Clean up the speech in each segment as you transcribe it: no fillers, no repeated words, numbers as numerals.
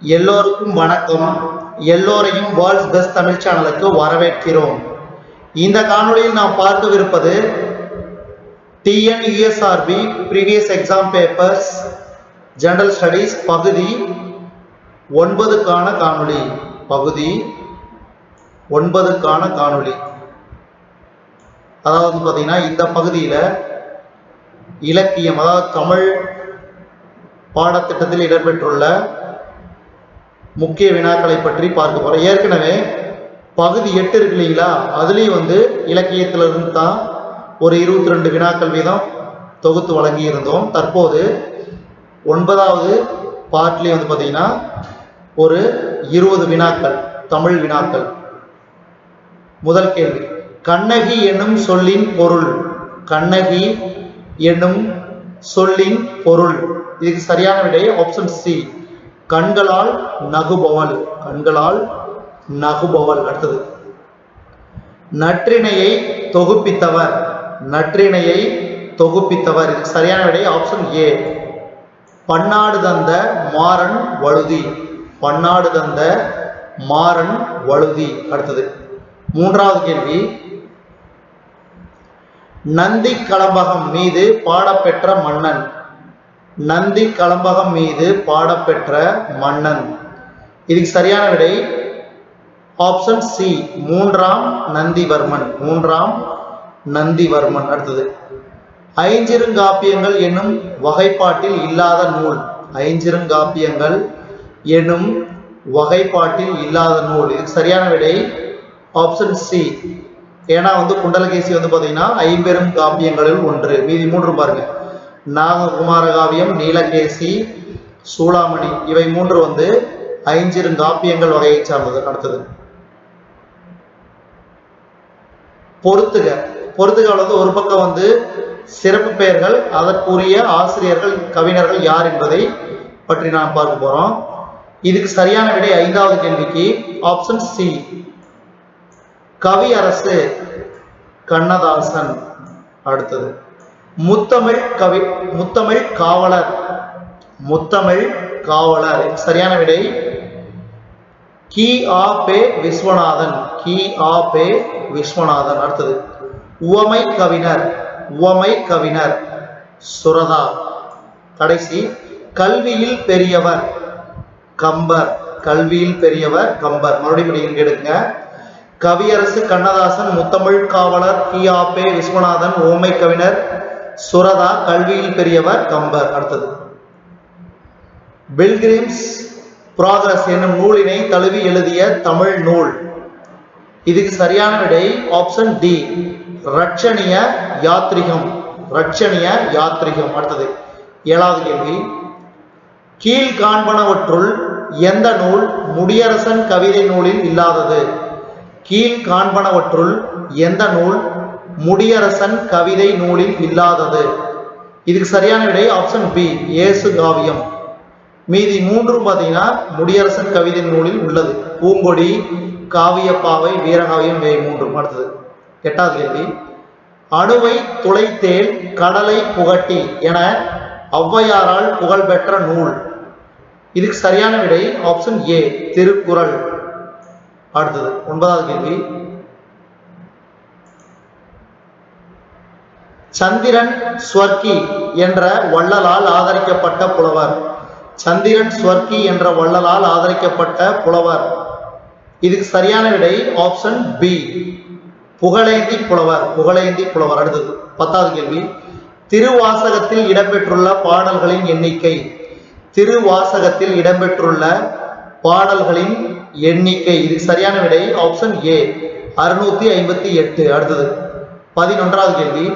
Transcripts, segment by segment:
எல்லோருக்கும் வணக்கம். எல்லோரையும் வேர்ல்ட்ஸ் பெஸ்ட் தமிழ் சேனலுக்கு வரவேற்கிறோம். இந்த காணொளியில் நாம் பார்க்கவிருப்பது TNUSRB previous exam papers general studies பகுதி 9க்கான காணொளி. பகுதி 9க்கான காணொளி. அதாவது பார்த்தீங்கன்னா இந்த பகுதியில் இலக்கியம், அதாவது தமிழ் பாடத்திட்டத்தில் இடம்பெற்றுள்ள முக்கிய வினாக்களை பற்றி பார்க்க போகிறோம். ஏற்கனவே பகுதி 8 இருக்கு இல்லைங்களா, அதுலேயும் இலக்கியத்திலிருந்து தான் ஒரு 22 வினாக்கள் வீதம் தொகுத்து வழங்கி இருந்தோம். தற்போது 9வது பார்ட்லேயே பார்த்தீங்கன்னா ஒரு 20 வினாக்கள், தமிழ் வினாக்கள். முதல் கேள்வி, கண்ணகி என்னும் சொல்லின் பொருள். கண்ணகி என்னும் சொல்லின் பொருள். இதுக்கு சரியான விடை ஆப்ஷன் சி, கண்களால் நகுபவள். கண்களால் நகுபவள். அடுத்தது, நற்றிணையை தொகுப்பித்தவர். நற்றிணையை தொகுப்பித்தவர். இதுக்கு சரியான விடை ஆப்ஷன் ஏ, பன்னாடு தந்த மாறன் வழுதி. பன்னாடு தந்த மாறன் வழுதி. அடுத்தது, 3வது கேள்வி, நந்தி கலம்பகம் மீது பாடப்பெற்ற மன்னன். நந்தி கலம்பகம் மீது பாடப்பெற்ற மன்னன். இதுக்கு சரியான விடை ஆப்ஷன் சி, 3ஆம் நந்திவர்மன். 3ஆம் நந்திவர்மன். அடுத்தது, ஐஞ்சிறுகாப்பியங்கள் என்னும் வகைப்பாட்டில் இல்லாத நூல். ஐஞ்சிறுகாப்பியங்கள் என்னும் வகைப்பாட்டில் இல்லாத நூல். இதுக்கு சரியான விடை ஆப்ஷன் சி. ஏன்னா குண்டலகேசி பார்த்தீங்கன்னா 50 காப்பியங்களில் ஒன்று. மீதி 3 பாருங்க, நாககுமார காவியம், நீலகேசி, சூளாமணி. இவை 3 ஐஞ்சிறுகாப்பியங்கள் வகையை சார்ந்தது. அடுத்தது, பொறுத்துக. பொறுத்துக ஒரு பக்கம் சிறப்பு பெயர்கள், அதற்குரிய ஆசிரியர்கள், கவிஞர்கள் யார் என்பதை பற்றி நாம் பார்க்க போறோம். இதுக்கு சரியான விடை 5வது கேள்விக்கு ஆப்ஷன் சி, கவியரசு கண்ணதாசன். அடுத்தது, முத்தமிழ் கவி, முத்தமிழ் காவலர். முத்தமிழ் காவலர். சரியான விடை கி ஆ பே விஸ்வநாதன். கி ஆ பே விஸ்வநாதன். அடுத்தது, உவமை கவிஞர். உவமை கவிஞர் சுரதா. கடைசி, கல்வியில் பெரியவர் கம்பர். கல்வியில் பெரியவர் கம்பர். மறுபடியும் எடுங்க, கவியரசு கண்ணதாசன், முத்தமிழ் காவலர் கி ஆ பே விஸ்வநாதன், உவமை கவிஞர் சுரதா, கல்வியில் பெரியவர் கம்பர். அடுத்தது, பில்கிரிம்ஸ் ப்ராக்ரஸ் என்னும் நூலினை தழுவி எழுதிய தமிழ் நூல். இதுக்கு சரியான விடை ஆப்ஷன் டி, ரட்சணிய யாத்ரிகம். ரட்சணிய யாத்ரிகம். அடுத்தது, 7வது கேள்வி, கீழ் காண்பனவற்றுள் எந்த நூல் முடியரசன் கவிதை நூலில் இல்லாதது. கீழ் காண்பனவற்றுள் எந்த நூல் முடியரசன் கவிதை நூலில் இல்லாதது. இதுக்கு சரியான விடை ஆப்ஷன் பி, இயேசு காவியம். மீதி 3 பார்த்தீங்கன்னா முடியரசன் கவிதை நூலில் உள்ளது. பூங்கொடி, காவியப்பாவை, வீரகாவியம், இவை 3. அடுத்தது, 8வது கேள்வி, அணுவை துளைத்தேல் கடலை புகட்டி என ஔவையாரால் புகழ்பெற்ற நூல். இதுக்கு சரியான விடை ஆப்ஷன் ஏ, திருக்குறள். அடுத்தது, 9வது கேள்வி, சந்திரன் ஸ்வர்கி என்ற வள்ளலால் ஆதரிக்கப்பட்ட புலவர். சந்திரன் ஸ்வர்கி என்ற வள்ளலால் ஆதரிக்கப்பட்ட புலவர். இதுக்கு சரியான விடை ஆப்ஷன் பி, புகழேந்தி புலவர். புகழேந்தி புலவர். அடுத்தது, 10வது கேள்வி, திருவாசகத்தில் இடம்பெற்றுள்ள பாடல்களின் எண்ணிக்கை. திருவாசகத்தில் இடம்பெற்றுள்ள பாடல்களின் எண்ணிக்கை. இதுக்கு சரியான விடை ஆப்ஷன் ஏ, 658. அடுத்தது, 11வது கேள்வி,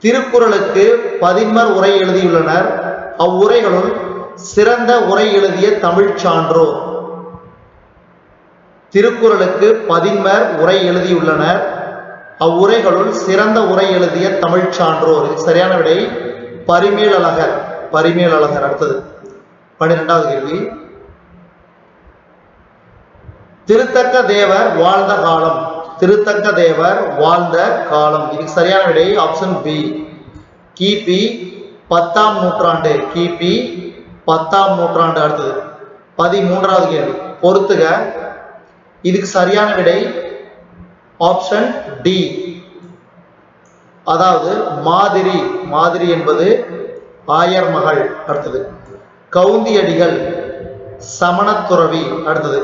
திருக்குறளுக்கு 11 உரை எழுதியுள்ளனர். அவ்வுரைகளுள் சிறந்த உரை எழுதிய தமிழ் சான்றோர். திருக்குறளுக்கு 11 உரை எழுதியுள்ளனர். அவ்வுரைகளுள் சிறந்த உரை எழுதிய தமிழ் சான்றோர். சரியான விடை பரிமேலழகர். பரிமேலழகர். அடுத்தது, 12வது கேள்வி, திருத்தக்க தேவர் வாழ்ந்த காலம். திருத்தக்க தேவர் வாழ்ந்த காலம். இதுக்கு சரியான விடை ஆப்ஷன் பி, கிபி 10ஆம் நூற்றாண்டு. கிபி 10ஆம் நூற்றாண்டு. அடுத்தது, 13வது கேள்வி பொறுத்துக. இதுக்கு சரியான விடை ஆப்ஷன் டி. அதாவது மாதிரி. மாதிரி என்பது ஆயர் மகள். அடுத்தது கவுந்தியடிகள் சமணத்துறவி. அடுத்தது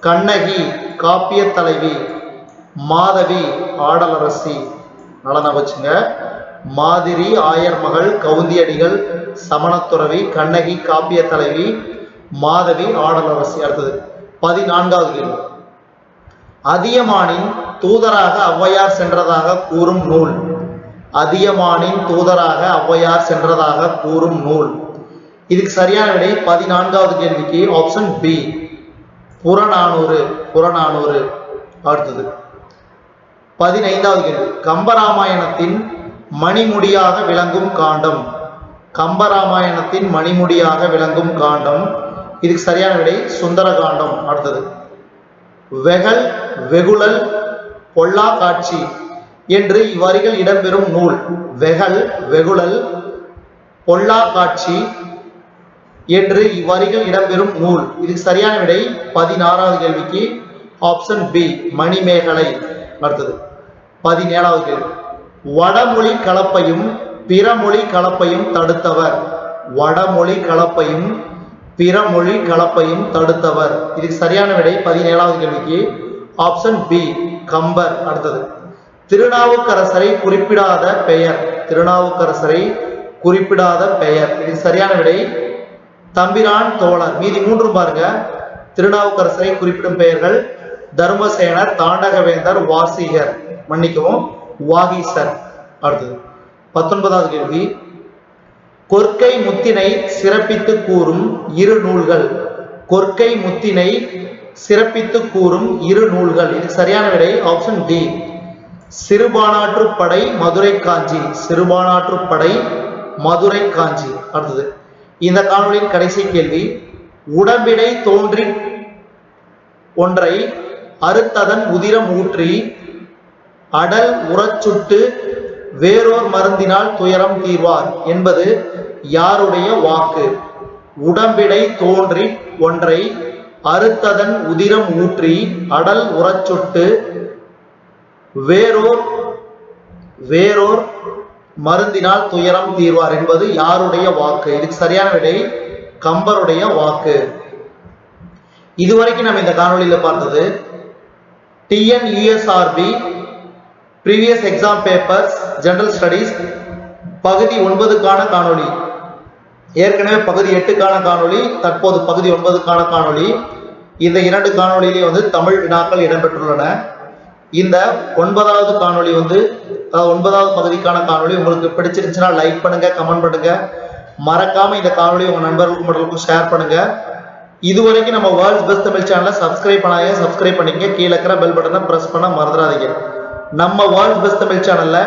கண்ணகி காப்பிய தலைவி, மாதவி ஆடலரசி. நல்லா வச்சுங்க. மாதிரி, ஆயர் மகள், கவுந்தியடிகள் சமணத்துறவி, கண்ணகி காப்பிய தலைவி, மாதவி ஆடலரசி. அடுத்தது 14வது கேள்வி அதியமானின் தூதராக ஔவையார் சென்றதாக கூறும் நூல். அதியமானின் தூதராக ஔவையார் சென்றதாக கூறும் நூல். இதுக்கு சரியான விடை 14வது கேள்விக்கு ஆப்ஷன் பி புறநானூறு. புறநானூறு. அடுத்தது 15வது கேள்வி கம்பராமாயணத்தின் மணிமுடியாக விளங்கும் காண்டம். கம்பராமாயணத்தின் மணிமுடியாக விளங்கும் காண்டம். இதுக்கு சரியான விடை சுந்தரகாண்டம். அடுத்தது வெகல் வெகுளல் பொல்லா காட்சி என்று இவ்வரிகள் இடம்பெறும் நூல். வெகல் வெகுளல் பொல்லா காட்சி என்று இவ்வரிகள் இடம்பெறும் நூல். இதுக்கு சரியான விடை 16வது கேள்விக்கு ஆப்ஷன் பி மணிமேகலை. அடுத்தது 17வது கேள்வி வடமொழி கலப்பையும் பிறமொழி கலப்பையும் தடுத்தவர். வடமொழி கலப்பையும் பிறமொழி கலப்பையும் தடுத்தவர். இதுக்கு சரியான விடை 17வது கேள்விக்கு ஆப்ஷன் பி கம்பர். அடுத்தது திருநாவுக்கரசரை குறிப்பிடாத பெயர். திருநாவுக்கரசரை குறிப்பிடாத பெயர். இதுக்கு சரியான விடை தம்பிரான் தோழர். மீதி 3 பாருங்க. திருநாவுக்கரசரை குறிப்பிடும் பெயர்கள் தர்மசேனர், தாண்டகவேந்தர், வாசிகர், மன்னிக்கவும் வாகீசர். அடுத்தது 19வது கேள்வி கொற்கை முத்தினை சிறப்பித்து கூறும் இரு நூல்கள். கொற்கை முத்தினை சிறப்பித்து கூறும் இரு நூல்கள். இது சரியான விடை ஆப்ஷன் டி சிறுபானாற்றுப்படை மதுரை காஞ்சி. சிறுபானாற்றுப்படை மதுரை காஞ்சி. அடுத்தது இந்த காணொளியின் கடைசி கேள்வி உடம்பிடை தோன்றி ஒன்றை அறுத்ததன் உதிரம் ஊற்றி அடல் உறச்சுட்டு வேறோர் மருந்தினால் துயரம் தீர்வார் என்பது யாருடைய வாக்கு? உடம்பிடை தோன்றி ஒன்றை அறுத்ததன் உதிரம் ஊற்றி அடல் உறச்சுட்டு வேறோர் மருந்தினால் துயரம் தீர்வார் என்பது யாருடைய வாக்கு? இதுக்கு சரியான விடை கம்பருடைய வாக்கு. இதுவரைக்கும் நம்ம இந்த காணொளியில பார்த்தது TNUSRB previous exam papers general studies பகுதி 9க்கான காணொளி. ஏற்கனவே பகுதி 8க்கான காணொளி, தற்போது பகுதி 9க்கான காணொளி. இந்த 2 காணொளியிலே தமிழ் வினாக்கள் இடம்பெற்றுள்ளன. இந்த 9வது காணொளி 9வது பகுதிக்கான காணொளி உங்களுக்கு பிடிச்சிருந்துச்சுன்னா லைக் பண்ணுங்க, கமெண்ட் பண்ணுங்க. மறக்காம இந்த காணொளி உங்க நண்பர்களுக்கும் மட்டும் ஷேர் பண்ணுங்க. இதுவரைக்கும் நம்ம வேர்ல்ட்ஸ் பெஸ்ட் தமிழ் சேனலை சப்ஸ்கிரைப் பண்ணாங்க, சப்ஸ்கிரைப் பண்ணிங்க. கீழே இருக்கிற பெல் பட்டனை பிரஸ் பண்ண மறந்துடாதீங்க. நம்ம வேர்ல்ட்ஸ் பெஸ்ட் தமிழ் சேனல்ல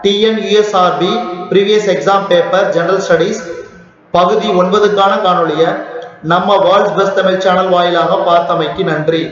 TNUSRB previous exam paper general studies பகுதி 9க்கான காணொளியை நம்ம வேர்ல்ட்ஸ் பெஸ்ட் தமிழ் சேனல் வாயிலாக பார்த்தமைக்கு நன்றி.